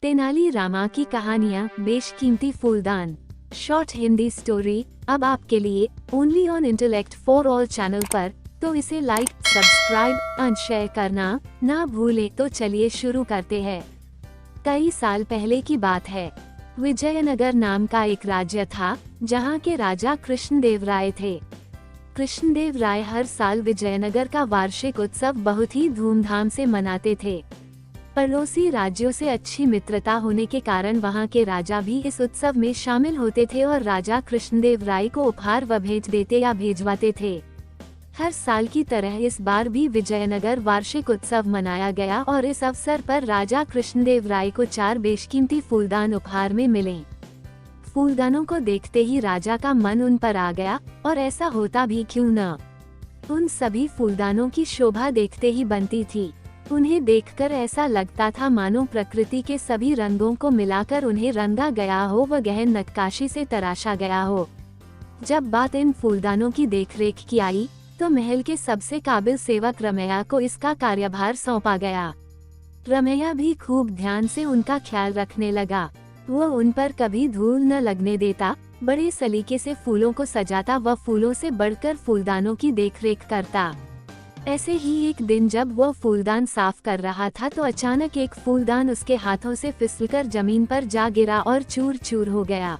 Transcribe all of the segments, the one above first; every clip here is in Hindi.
तेनाली रामा की कहानियाँ बेशकीमती फूलदान। शॉर्ट हिंदी स्टोरी अब आपके लिए only on intellect for all channel पर, तो इसे लाइक, सब्सक्राइब और शेयर करना ना भूले। तो चलिए शुरू करते हैं। कई साल पहले की बात है। विजयनगर नाम का एक राज्य था जहाँ के राजा कृष्णदेव राय थे। कृष्णदेव राय हर साल विजयनगर का वार्षिक उत्सव बहुत ही धूमधाम से मनाते थे। पड़ोसी राज्यों से अच्छी मित्रता होने के कारण वहां के राजा भी इस उत्सव में शामिल होते थे और राजा कृष्णदेव राय को उपहार व भेंट देते या भेजवाते थे। हर साल की तरह इस बार भी विजयनगर वार्षिक उत्सव मनाया गया और इस अवसर पर राजा कृष्णदेव राय को 4 बेशकीमती फूलदान उपहार में मिले। फूलदानों को देखते ही राजा का मन उन पर आ गया, और ऐसा होता भी क्यों न। उन सभी फूलदानों की शोभा देखते ही बनती थी। उन्हें देखकर ऐसा लगता था मानो प्रकृति के सभी रंगों को मिलाकर उन्हें रंगा गया हो व गहन नक्काशी से तराशा गया हो। जब बात इन फूलदानों की देखरेख की आई, तो महल के सबसे काबिल सेवक रमैया को इसका कार्यभार सौंपा गया। रमैया भी खूब ध्यान से उनका ख्याल रखने लगा। वो उन पर कभी धूल न लगने देता, बड़े सलीके से फूलों को सजाता व फूलों से बढ़कर फूलदानों की देखरेख करता। ऐसे ही एक दिन जब वह फूलदान साफ कर रहा था तो अचानक एक फूलदान उसके हाथों से फिसलकर जमीन पर जा गिरा और चूर चूर हो गया।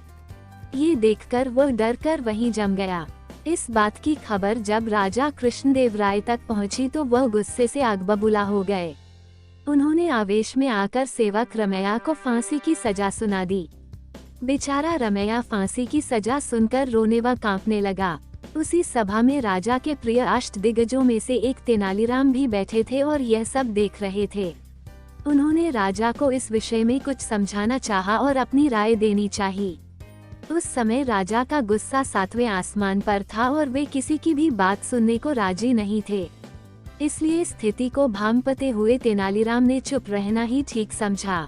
ये देखकर वह डर कर वहीं जम गया। इस बात की खबर जब राजा कृष्णदेव राय तक पहुंची तो वह गुस्से से आग बबूला हो गए। उन्होंने आवेश में आकर सेवक रमैया को फांसी की सजा सुना दी। बेचारा रमैया फांसी की सजा सुनकर रोने व कांपने लगा। उसी सभा में राजा के प्रिय अष्टदिग्गजों में से एक तेनालीराम भी बैठे थे और यह सब देख रहे थे। उन्होंने राजा को इस विषय में कुछ समझाना चाहा और अपनी राय देनी चाहिए। उस समय राजा का गुस्सा 7वें आसमान पर था और वे किसी की भी बात सुनने को राजी नहीं थे। इसलिए स्थिति को भांपते हुए तेनालीराम ने चुप रहना ही ठीक समझा।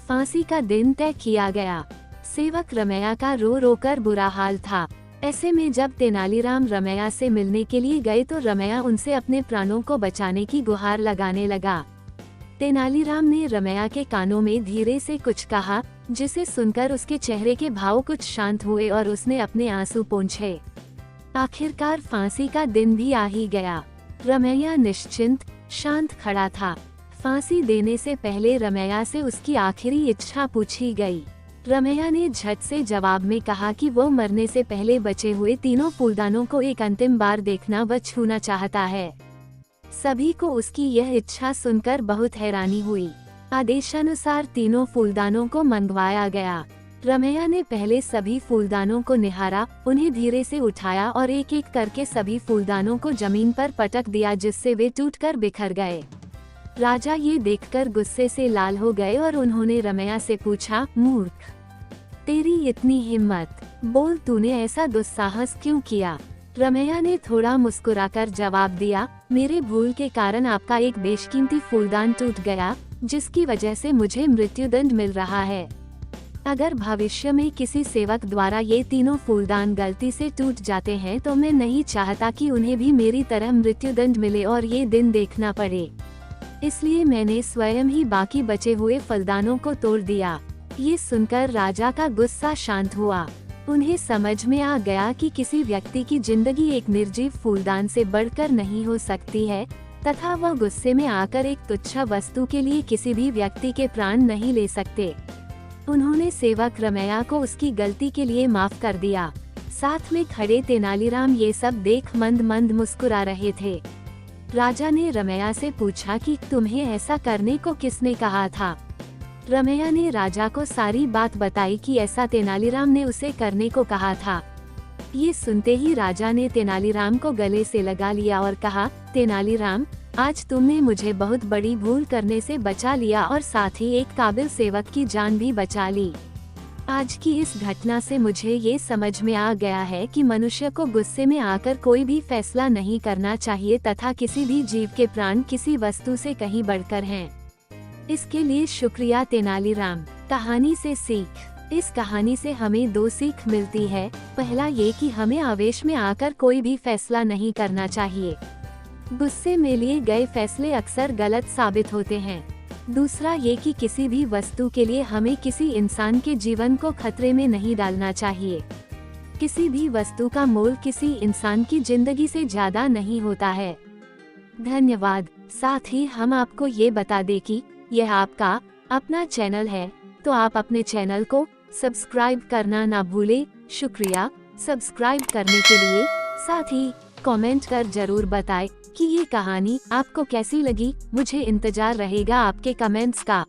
फांसी का दिन तय किया गया। सेवक रमैया का रो रो कर बुरा हाल था। ऐसे में जब तेनालीराम रमैया से मिलने के लिए गए तो रमैया उनसे अपने प्राणों को बचाने की गुहार लगाने लगा। तेनालीराम ने रमैया के कानों में धीरे से कुछ कहा, जिसे सुनकर उसके चेहरे के भाव कुछ शांत हुए और उसने अपने आंसू पोंछे। आखिरकार फांसी का दिन भी आ ही गया। रमैया निश्चिंत, शांत खड़ा था। फांसी देने से पहले रमैया से उसकी आखिरी इच्छा पूछी गई। रमैया ने झट से जवाब में कहा कि वो मरने से पहले बचे हुए तीनों फूलदानों को एक अंतिम बार देखना व छूना चाहता है। सभी को उसकी यह इच्छा सुनकर बहुत हैरानी हुई। आदेशानुसार तीनों फूलदानों को मंगवाया गया। रमैया ने पहले सभी फूलदानों को निहारा, उन्हें धीरे से उठाया और एक एक करके सभी फूलदानों को जमीन पर पटक दिया, जिससे वे टूटकर बिखर गए। राजा ये देखकर गुस्से से लाल हो गए और उन्होंने रमैया से पूछा, मूर्ख, तेरी इतनी हिम्मत, बोल तूने ऐसा दुस्साहस क्यों किया? रमैया ने थोड़ा मुस्कुराकर जवाब दिया, मेरे भूल के कारण आपका एक बेशकीमती फूलदान टूट गया, जिसकी वजह से मुझे मृत्युदंड मिल रहा है। अगर भविष्य में किसी सेवक द्वारा ये तीनों फूलदान गलती से टूट जाते हैं तो मैं नहीं चाहता कि उन्हें भी मेरी तरह मृत्युदंड मिले और ये दिन देखना पड़े। इसलिए मैंने स्वयं ही बाकी बचे हुए फूलदानों को तोड़ दिया। ये सुनकर राजा का गुस्सा शांत हुआ। उन्हें समझ में आ गया कि किसी व्यक्ति की जिंदगी एक निर्जीव फूलदान से बढ़कर नहीं हो सकती है, तथा वह गुस्से में आकर एक तुच्छ वस्तु के लिए किसी भी व्यक्ति के प्राण नहीं ले सकते। उन्होंने सेवक रमैया को उसकी गलती के लिए माफ कर दिया। साथ में खड़े तेनालीराम ये सब देख मंद मंद मुस्कुरा रहे थे। राजा ने रमैया से पूछा कि तुम्हें ऐसा करने को किसने कहा था? रमैया ने राजा को सारी बात बताई कि ऐसा तेनालीराम ने उसे करने को कहा था। ये सुनते ही राजा ने तेनालीराम को गले से लगा लिया और कहा, तेनालीराम, आज तुमने मुझे बहुत बड़ी भूल करने से बचा लिया और साथ ही एक काबिल सेवक की जान भी बचा ली। आज की इस घटना से मुझे ये समझ में आ गया है कि मनुष्य को गुस्से में आकर कोई भी फैसला नहीं करना चाहिए, तथा किसी भी जीव के प्राण किसी वस्तु से कहीं बढ़कर हैं। इसके लिए शुक्रिया तेनालीराम। कहानी से सीख। इस कहानी से हमें 2 सीख मिलती है। पहला ये कि हमें आवेश में आकर कोई भी फैसला नहीं करना चाहिए। गुस्से में लिए गए फैसले अक्सर गलत साबित होते हैं। दूसरा ये कि किसी भी वस्तु के लिए हमें किसी इंसान के जीवन को खतरे में नहीं डालना चाहिए। किसी भी वस्तु का मोल किसी इंसान की जिंदगी से ज्यादा नहीं होता है। धन्यवाद। साथ ही हम आपको ये बता दें कि यह आपका अपना चैनल है, तो आप अपने चैनल को सब्सक्राइब करना ना भूले। शुक्रिया सब्सक्राइब करने के लिए। साथ ही कमेंट कर जरूर बताएं कि ये कहानी आपको कैसी लगी। मुझे इंतजार रहेगा आपके कमेंट्स का।